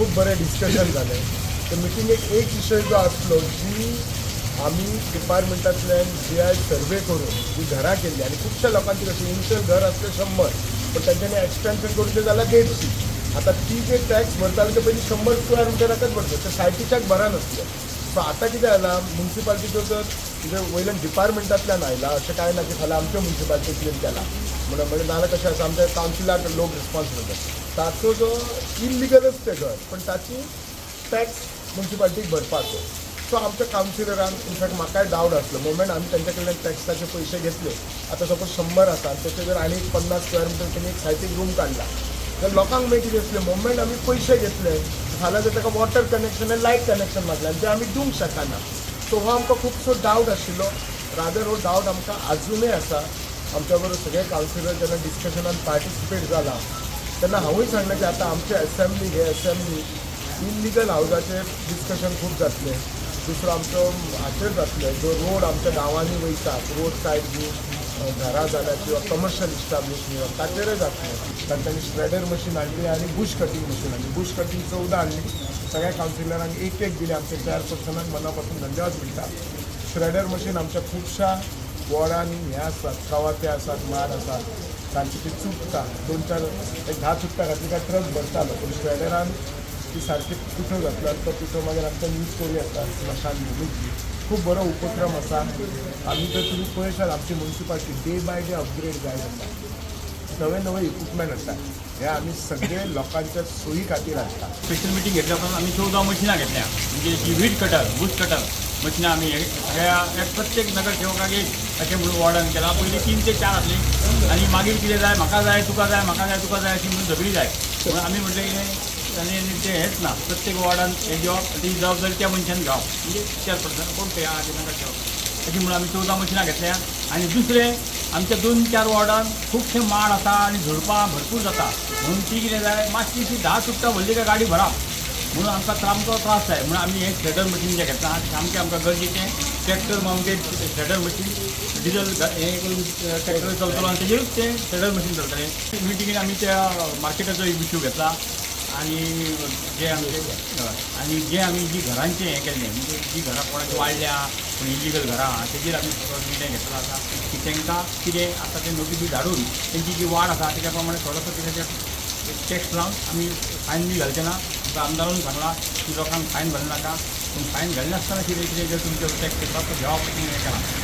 खूप बरें डिस्कशन जालें. त्या मिटिंगेक एक विशय जो आसलो जी आमी डिपार्टमेंटांतल्यान GI सर्वे करून जी घरां केल्ली आनी खुबश्या लोकांची कशी इनिशियल घर आसलें 100 पण तांच्यांनी एक्सटेन्शन करून तें जाल्यार 150. आता ती जे टॅक्स भरताले ते पयलीं 100 स्क्वेअर मिटराकच भरता ते सायटीच्याक भरा नासले. सो आतां कितें जाला म्युन्सिपाल्टीचो जर म्हणजे वयल्यान डिपार्टमेंटांतल्यान आयला अशें कांय ना की फाल्यां आमच्या म्युन्सिपाल्टींतल्यान केला म्हणून नाल्यार कशें आसा आमच्या कावन्सिलाक लोक रिस्पॉन्सिबल ताचो जो इलिगलच तें घर पण ताची टॅक्स म्युन्सिपाल्टीक भरपाचो. सो आमच्या कावन्सिलरान इनफॅक्ट म्हाकाय डावट आसलो मोमेंट आमी तांचे कडल्यान टॅक्साचे पयशे घेतले आतां सपोज 100 आसा आनी तेचे जर आनी 50 स्क्वेअर मिटर तेणी एक सायटीक रूम काडला तर लोकांक मागीर कितें दिसलें मोमेंट आमी पयशे घेतले फाल्यां जर ताका वॉटर कनेक्शन आनी लायट कनेक्शन मागलें आनी तें आमी दिवंक शकना. सो हो आमकां खुबसो डावट आशिल्लो. रादर हो डावट आमकां अजुनूय आसा. आमच्या बरोबर सगळे कावन्सिलर जेन्ना डिस्कशनान पार्टिसिपेट जाला तेन्ना हांवूय सांगलें की आतां आमचे असेंब्ली इलिगल हावजाचेर डिस्कशन खूब जातलें. दुसरो आमचो हाचेर जातलें जो रोड आमच्या गांवांनी वयतात रोड सायड जी घरां जाल्यार किंवा कमर्शियल इस्टाब्लिशमेंट ताचेरय जातलें. तांच्यांनी श्रेडर मशीन हाडली आनी बुश कटींग मशीन हाडली. बुश कटींग 14 हाडली. सगळ्या कावन्सिलरांक एक एक दिली. आमच्या चेअरपर्सनाक मना पासून धन्यवाद म्हणटा. श्रेडर मशीन आमच्या खुबशा वॉर्डांनी हे आसात कवाथे आसात माड आसात तांची ती चुकता 2-4 एक 10 चुकता घातली काय ट्रक भरतालो पूण श्रेडरान ती सारकी पिठो घातलो आनी तो पिठो मागीर आमच्या न्यूज स्टोरी आसता स्मशान भुमीची खूब बरो उपक्रम आसा. आमी जर तुमी पळयशात आमची municipality day by day upgrade जायत आसा. नवे इक्विपमेंट हाडटा हे आमी सगळे लोकांच्या सोयी खातीर हाडटा. स्पेशल मिटींग घेतल्या उपरांत आमी 14 मशिनां घेतल्या म्हणजे जी वीड कटर बुश कटर मशिनां आमी ह्या प्रत्येक नगरसेवकाक एक अशें म्हणून वॉर्डन केला. पयलीं 3 ते 4 आसली आनी मागीर कितें जाय म्हाका जाय तुका जाय म्हाका जाय तुका जाय अशी म्हणून झगडी जाय म्हणून आमी म्हटलें कितें आनी तें हेंच ना प्रत्येक वॉर्डान हे ती जबाबदारी त्या मनशान घेवप म्हणजे चेअरपर्सन कोण ते आहा ते नगरसेवक अशी म्हणून आमी 14 मशिनां घेतल्या. आनी दुसरें आमच्या 2-4 वॉर्डान खुबशे माड आसा आनी झुडपां भरपूर जाता म्हणून ती कितें जाय मातशी ती 10 चुकटां व्हरली काय गाडी भरप म्हणून आमकां सामको त्रास जाय म्हणून आमी हें श्रेडर मशीन जें घेतलां सामकें आमकां गरजेचें. Tractor mounted shredder machine diesel हें करून ट्रॅक्टर चलतलो आनी तेजेरूच तें श्रेडर मशीन चलतलें. मिटिंगेन आमी त्या मार्केटाचो एक इश्यू घेतला आनी जे आमी जी घरांचें हें केल्लें म्हणजे जी घरां कोणाची वाडल्या पूण इलिगल घरां तेजेर आमी निर्णय घेतलो आसा की तांकां कितें आतां तें नोटीसी धाडून तेंची जी वाड आसा तेच्या प्रमाणे थोडोसो कितें टॅक्स लावन आमी फायन बी घालचे ना. आमकां आमदारान सांगलां की लोकांक फायन घालनाका पूण फायन घालनासतना कितें जर तुमचो टॅक्स करता तो घेवप हें केलां.